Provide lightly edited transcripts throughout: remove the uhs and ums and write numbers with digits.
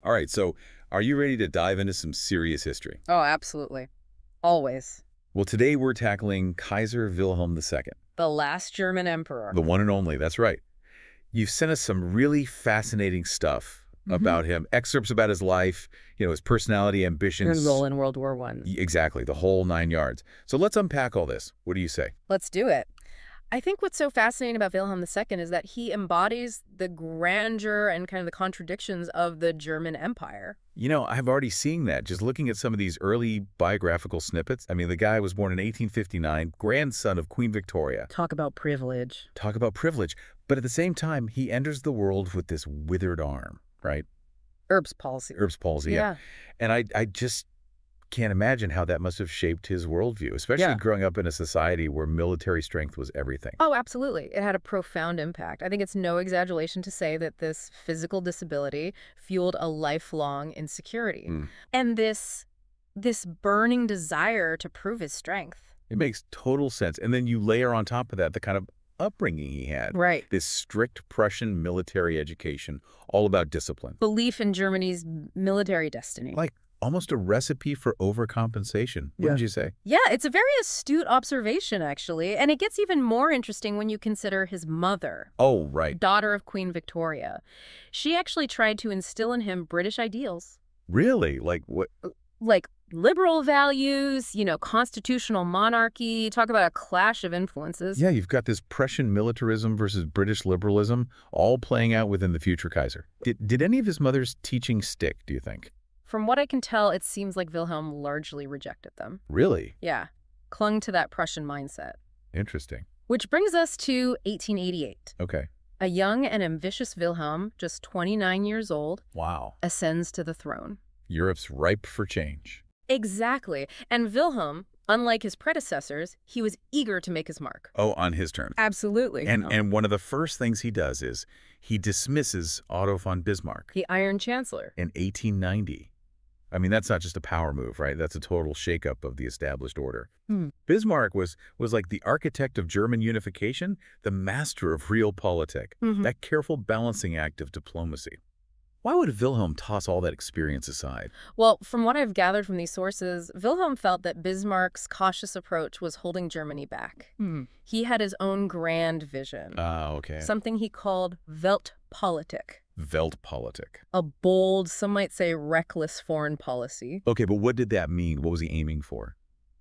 All right, so are you ready to dive into some serious history? Oh, absolutely. Always. Well, today we're tackling Kaiser Wilhelm II, The last German emperor. the one and only, that's right. You've sent us some really fascinating stuff Hmm. about him, excerpts about his life, his personality, His ambitions, role in World War One. exactly, the whole 9 yards. So let's unpack all this. What do you say? Let's do it. I think what's so fascinating about Wilhelm II is that he embodies the grandeur and kind of the contradictions of the German Empire. I've already seen that, just looking at some of these early biographical snippets. I mean, the guy was born in 1859, grandson of Queen Victoria. Talk about privilege. Talk about privilege. But at the same time, he enters the world with this withered arm, right? Erb's policy. Erb's palsy, yeah. Yeah. And I just can't imagine how that must have shaped his worldview, especially Yeah. growing up in a society where military strength was everything. Oh, absolutely. It had a profound impact. I think it's no exaggeration to say that this physical disability fueled a lifelong insecurity. Mm. And this burning desire to prove his strength. It makes total sense. And then you layer on top of that the kind of upbringing he had. Right. This strict Prussian military education, all about discipline. Belief in Germany's military destiny. Like almost a recipe for overcompensation, wouldn't you say? Yeah, it's a very astute observation, actually. And it gets even more interesting when you consider his mother, Oh, right. daughter of Queen Victoria. She actually tried to instill in him British ideals, Really? Like what? like liberal values, constitutional monarchy. Talk about a clash of influences. Yeah, you've got this Prussian militarism versus British liberalism all playing out within the future Kaiser. Did any of his mother's teaching stick, do you think? From what I can tell, it seems like Wilhelm largely rejected them. Really? Yeah, clung to that Prussian mindset. Interesting. Which brings us to 1888. Okay. A young and ambitious Wilhelm, just 29 years old, Wow. ascends to the throne. Europe's ripe for change. Exactly. And Wilhelm, unlike his predecessors, he was eager to make his mark. Oh, on his terms. Absolutely. And one of the first things he does is he dismisses Otto von Bismarck The Iron Chancellor. in 1890. I mean, that's not just a power move, right? That's a total shakeup of the established order. Bismarck was like the architect of German unification, the master of realpolitik, that careful balancing act of diplomacy. Why would Wilhelm toss all that experience aside? Well, from what I've gathered from these sources, Wilhelm felt that Bismarck's cautious approach was holding Germany back. He had his own grand vision, Ah, okay. something he called Weltpolitik, Weltpolitik. a bold, some might say reckless foreign policy. Okay, but what did that mean? What was he aiming for?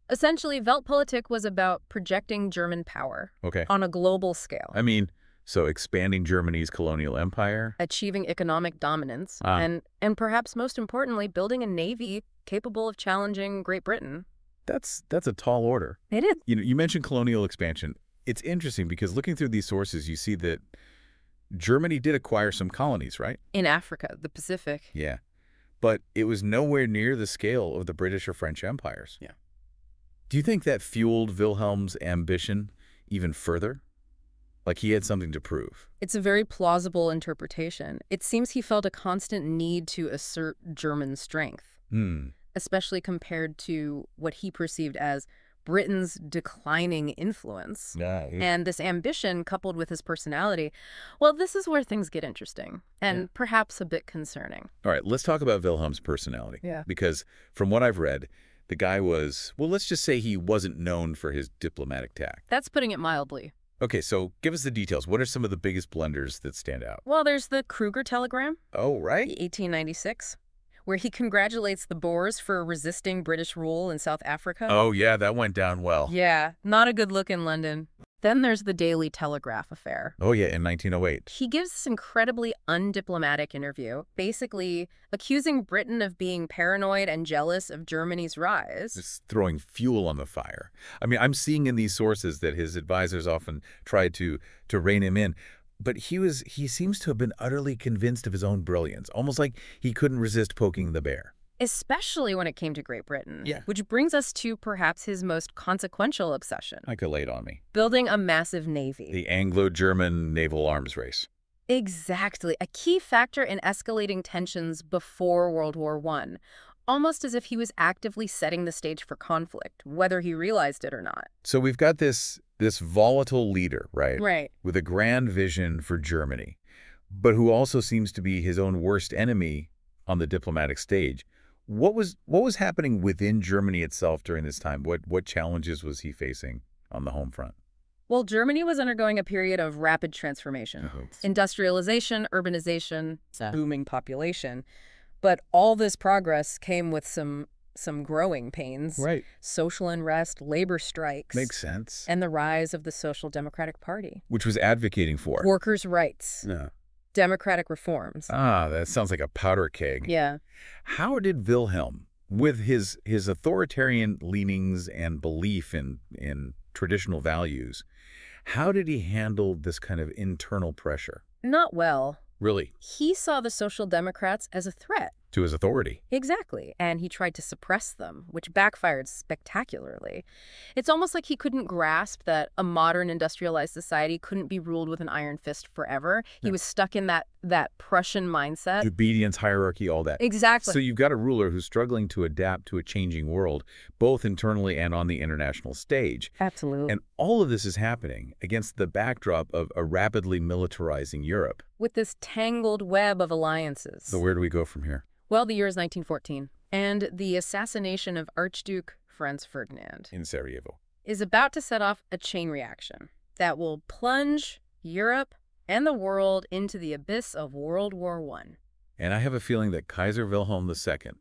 Essentially, Weltpolitik was about projecting German power Okay. on a global scale, I mean, so expanding Germany's colonial empire? achieving economic dominance, Ah. and perhaps most importantly, building a navy capable of challenging Great Britain. That's a tall order. It is. You mentioned colonial expansion. It's interesting because looking through these sources, you see that Germany did acquire some colonies, right? In Africa, the Pacific. Yeah. But it was nowhere near the scale of the British or French empires. Yeah. Do you think that fueled Wilhelm's ambition even further? Like he had something to prove? It's a very plausible interpretation. It seems he felt a constant need to assert German strength, especially compared to what he perceived as Britain's declining influence. Yeah. And this ambition, coupled with his personality, well, this is where things get interesting and perhaps a bit concerning. All right, let's talk about Wilhelm's personality. Yeah. Because from what I've read, the guy was, well, let's just say he wasn't known for his diplomatic tact. That's putting it mildly. Okay, so give us the details. What are some of the biggest blunders that stand out? Well, there's the Kruger telegram, Oh, right. 1896, where he congratulates the Boers for resisting British rule in South Africa. Oh, yeah, that went down well. Yeah, not a good look in London. Then there's the Daily Telegraph affair. Oh, yeah, in 1908. He gives this incredibly undiplomatic interview, basically accusing Britain of being paranoid and jealous of Germany's rise. Just throwing fuel on the fire. I mean, I'm seeing in these sources that his advisors often tried to rein him in. But he seems to have been utterly convinced of his own brilliance, almost like he couldn't resist poking the bear. Especially when it came to Great Britain. Yeah. Which brings us to perhaps his most consequential obsession, I could lay it on me. building a massive navy. The Anglo-German naval arms race. Exactly. A key factor in escalating tensions before World War I. Almost as if he was actively setting the stage for conflict, whether he realized it or not. So we've got this volatile leader, right? Right. With a grand vision for Germany, but who also seems to be his own worst enemy on the diplomatic stage. What was happening within Germany itself during this time? What challenges was he facing on the home front? Well, Germany was undergoing a period of rapid transformation. Oh. Industrialization, urbanization, booming population. But all this progress came with some growing pains. Right. Social unrest, labor strikes. Makes sense. And the rise of the Social Democratic Party. Which was advocating for? Workers' rights. Yeah. Democratic reforms. Ah, that sounds like a powder keg. Yeah. How did Wilhelm, with his authoritarian leanings and belief in traditional values, how did he handle this kind of internal pressure? Not well. Really? He saw the Social Democrats as a threat. To his authority? Exactly. And he tried to suppress them, which backfired spectacularly. It's almost like he couldn't grasp that a modern industrialized society couldn't be ruled with an iron fist forever. He was stuck in that Prussian mindset. Obedience, hierarchy, all that. Exactly. So you've got a ruler who's struggling to adapt to a changing world, both internally and on the international stage. Absolutely. And all of this is happening against the backdrop of a rapidly militarizing Europe. With this tangled web of alliances. So where do we go from here? Well, the year is 1914, and the assassination of Archduke Franz Ferdinand In Sarajevo. is about to set off a chain reaction that will plunge Europe and the world into the abyss of World War I. And I have a feeling that Kaiser Wilhelm II,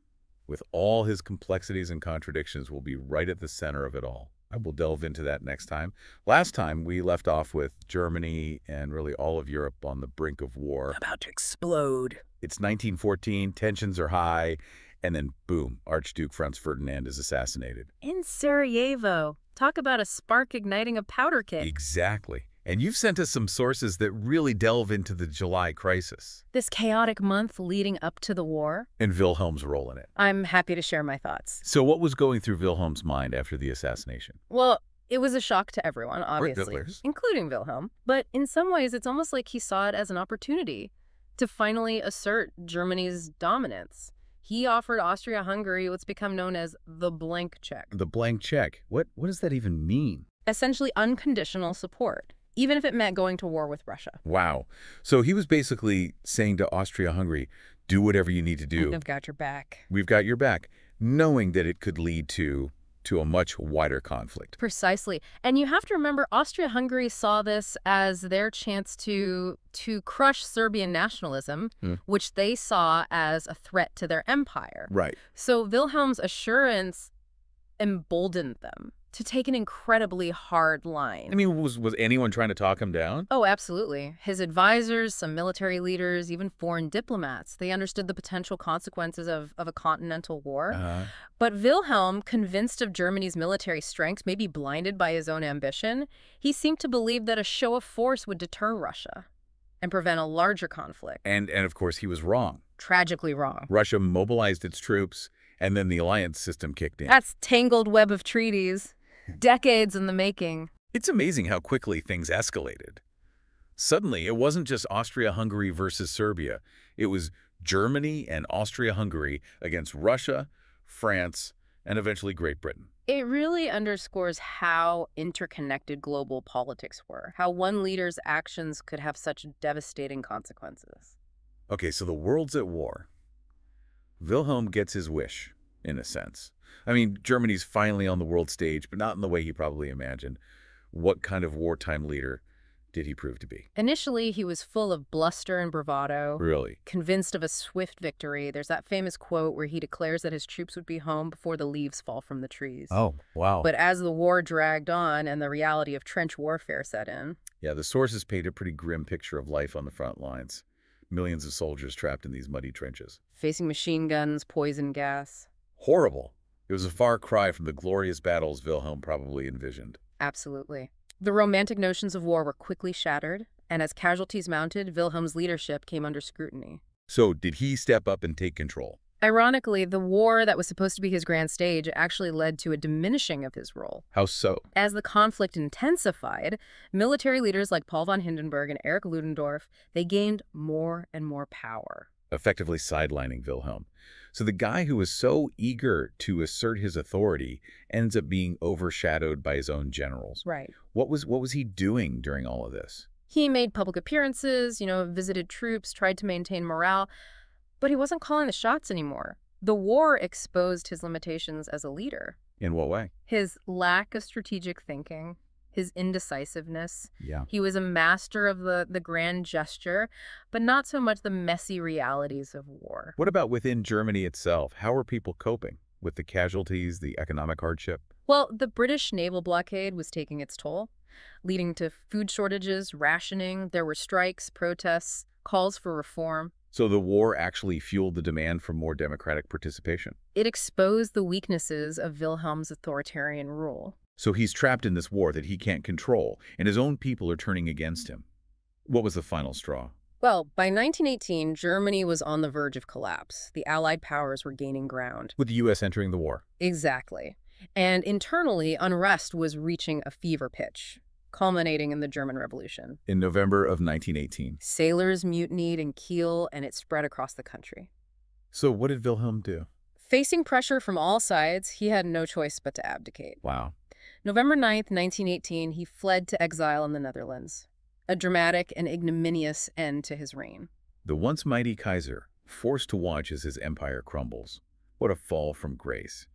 with all his complexities and contradictions, will be right at the center of it all. I will delve into that next time. Last time, we left off with Germany and really all of Europe on the brink of war. About to explode. It's 1914, tensions are high, and then boom, Archduke Franz Ferdinand is assassinated. In Sarajevo. Talk about a spark igniting a powder keg. Exactly. And you've sent us some sources that really delve into the July crisis. This chaotic month leading up to the war. And Wilhelm's role in it. I'm happy to share my thoughts. So what was going through Wilhelm's mind after the assassination? Well, it was a shock to everyone, obviously, Hitler's. including Wilhelm. But in some ways, it's almost like he saw it as an opportunity to finally assert Germany's dominance. He offered Austria-Hungary what's become known as the blank check. The blank check. What does that even mean? Essentially unconditional support, even if it meant going to war with Russia. Wow. So he was basically saying to Austria-Hungary, do whatever you need to do. I've got your back. We've got your back, knowing that it could lead to a much wider conflict. Precisely. And you have to remember, Austria-Hungary saw this as their chance to crush Serbian nationalism, which they saw as a threat to their empire. Right. So Wilhelm's assurance emboldened them to take an incredibly hard line. I mean, was anyone trying to talk him down? Oh, absolutely. His advisors, some military leaders, even foreign diplomats, they understood the potential consequences of a continental war. But Wilhelm, convinced of Germany's military strength, maybe blinded by his own ambition, he seemed to believe that a show of force would deter Russia and prevent a larger conflict. And of course, he was wrong. Tragically wrong. Russia mobilized its troops, and then the alliance system kicked in. That's tangled web of treaties. Decades in the making. It's amazing how quickly things escalated. Suddenly, it wasn't just Austria-Hungary versus Serbia. It was Germany and Austria-Hungary against Russia, France, and eventually Great Britain. It really underscores how interconnected global politics were, how one leader's actions could have such devastating consequences. Okay, so the world's at war. Wilhelm gets his wish, in a sense. I mean, Germany's finally on the world stage, but not in the way he probably imagined. What kind of wartime leader did he prove to be? Initially, he was full of bluster and bravado. Really? Convinced of a swift victory. There's that famous quote where he declares that his troops would be home before the leaves fall from the trees. Oh, wow. But as the war dragged on and the reality of trench warfare set in... Yeah, the sources paint a pretty grim picture of life on the front lines. Millions of soldiers trapped in these muddy trenches. Facing machine guns, poison gas. Horrible. It was a far cry from the glorious battles Wilhelm probably envisioned. Absolutely. The romantic notions of war were quickly shattered, and as casualties mounted, Wilhelm's leadership came under scrutiny. So, did he step up and take control? Ironically, the war that was supposed to be his grand stage actually led to a diminishing of his role. How so? As the conflict intensified, military leaders like Paul von Hindenburg and Erich Ludendorff, they gained more and more power. Effectively sidelining Wilhelm. So the guy who was so eager to assert his authority ends up being overshadowed by his own generals. Right. What was he doing during all of this? He made public appearances, visited troops, tried to maintain morale. But he wasn't calling the shots anymore. The war exposed his limitations as a leader. In what way? His lack of strategic thinking, his indecisiveness. Yeah. He was a master of the grand gesture, but not so much the messy realities of war. What about within Germany itself? How are people coping with the casualties, the economic hardship? Well, the British naval blockade was taking its toll, leading to food shortages, rationing. There were strikes, protests, calls for reform. So the war actually fueled the demand for more democratic participation. It exposed the weaknesses of Wilhelm's authoritarian rule. So he's trapped in this war that he can't control, and his own people are turning against him. What was the final straw? Well, by 1918, Germany was on the verge of collapse. The Allied powers were gaining ground. With the U.S. entering the war. Exactly. And internally, unrest was reaching a fever pitch, culminating in the German Revolution. In November of 1918. Sailors mutinied in Kiel, and it spread across the country. So what did Wilhelm do? Facing pressure from all sides, he had no choice but to abdicate. Wow. November 9th, 1918, he fled to exile in the Netherlands. A dramatic and ignominious end to his reign. The once mighty Kaiser, forced to watch as his empire crumbles. What a fall from grace.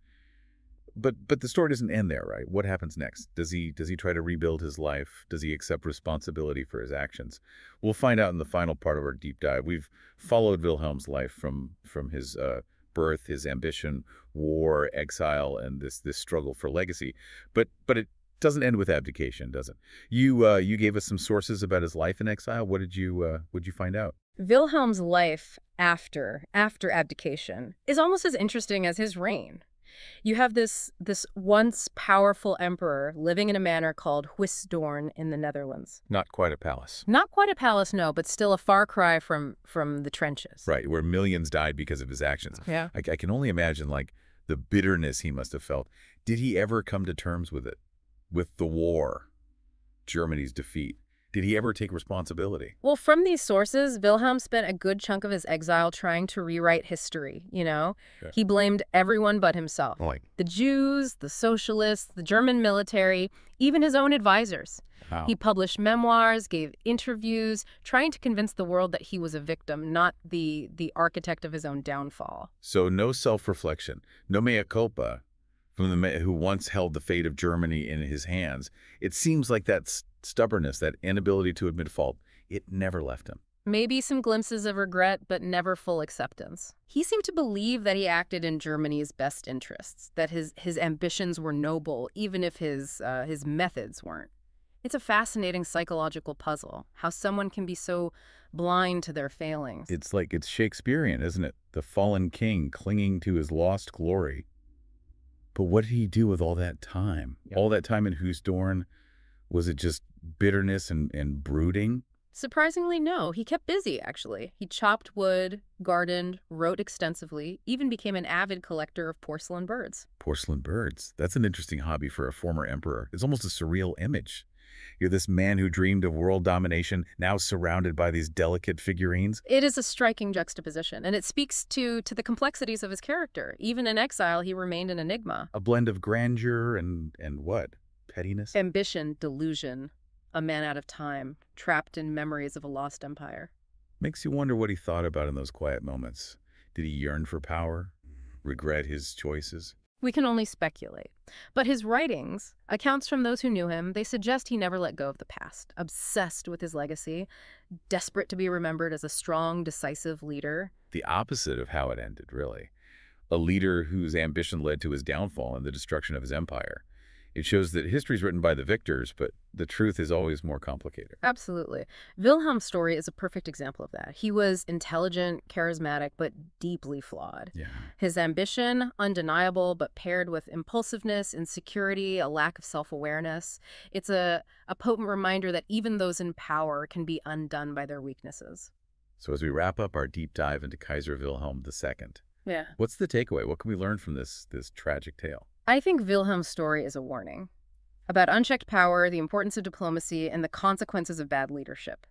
But the story doesn't end there, right? What happens next? Does he try to rebuild his life? Does he accept responsibility for his actions? We'll find out in the final part of our deep dive. We've followed Wilhelm's life from his birth, his ambition, war, exile, and this struggle for legacy. But it doesn't end with abdication, does it? You gave us some sources about his life in exile. What did you find out? Wilhelm's life after abdication is almost as interesting as his reign. You have this once powerful emperor living in a manor called Huisdoorn in the Netherlands. Not quite a palace. Not quite a palace, no, but still a far cry from the trenches. Right, where millions died because of his actions. Yeah. I can only imagine, like, the bitterness he must have felt. Did he ever come to terms with it? With the war? Germany's defeat? Did he ever take responsibility? Well, from these sources, Wilhelm spent a good chunk of his exile trying to rewrite history, you know? Yeah. He blamed everyone but himself. Like, The Jews, the socialists, the German military, even his own advisors. how? He published memoirs, gave interviews, trying to convince the world that he was a victim, not the architect of his own downfall. So no self-reflection, no mea culpa from the man who once held the fate of Germany in his hands. It seems like that stubbornness, that inability to admit fault, it never left him. Maybe some glimpses of regret, but never full acceptance. He seemed to believe that he acted in Germany's best interests, that his ambitions were noble, even if his methods weren't. It's a fascinating psychological puzzle, how someone can be so blind to their failings. It's Shakespearean, isn't it? The fallen king clinging to his lost glory. But what did he do with all that time? Yeah. All that time in Huisdoorn? Was it just bitterness and brooding? Surprisingly, no. He kept busy, actually. He chopped wood, gardened, wrote extensively, even became an avid collector of porcelain birds. Porcelain birds. That's an interesting hobby for a former emperor. It's almost a surreal image. You're this man who dreamed of world domination, now surrounded by these delicate figurines. It is a striking juxtaposition, and it speaks to the complexities of his character. Even in exile, he remained an enigma. A blend of grandeur and what? Pettiness? Ambition, delusion, a man out of time, trapped in memories of a lost empire. Makes you wonder what he thought about in those quiet moments. Did he yearn for power? Regret his choices? We can only speculate. But his writings, accounts from those who knew him, they suggest he never let go of the past, obsessed with his legacy, desperate to be remembered as a strong, decisive leader. The opposite of how it ended, really. A leader whose ambition led to his downfall and the destruction of his empire. It shows that history is written by the victors, but the truth is always more complicated. Absolutely. Wilhelm's story is a perfect example of that. He was intelligent, charismatic, but deeply flawed. Yeah. His ambition, undeniable, but paired with impulsiveness, insecurity, a lack of self-awareness. It's a potent reminder that even those in power can be undone by their weaknesses. So as we wrap up our deep dive into Kaiser Wilhelm II, Yeah. what's the takeaway? What can we learn from this tragic tale? I think Wilhelm's story is a warning about unchecked power, the importance of diplomacy, and the consequences of bad leadership.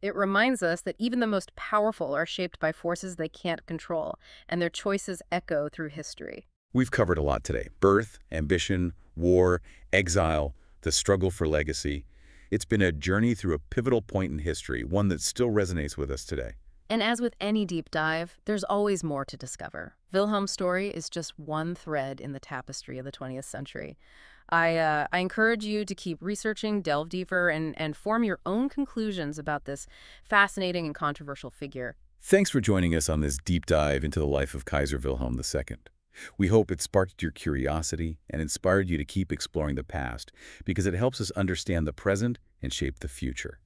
It reminds us that even the most powerful are shaped by forces they can't control, and their choices echo through history. We've covered a lot today. Birth, ambition, war, exile, the struggle for legacy. It's been a journey through a pivotal point in history, one that still resonates with us today. And as with any deep dive, there's always more to discover. Wilhelm's story is just one thread in the tapestry of the 20th century. I encourage you to keep researching, delve deeper, and form your own conclusions about this fascinating and controversial figure. Thanks for joining us on this deep dive into the life of Kaiser Wilhelm II. We hope it sparked your curiosity and inspired you to keep exploring the past because it helps us understand the present and shape the future.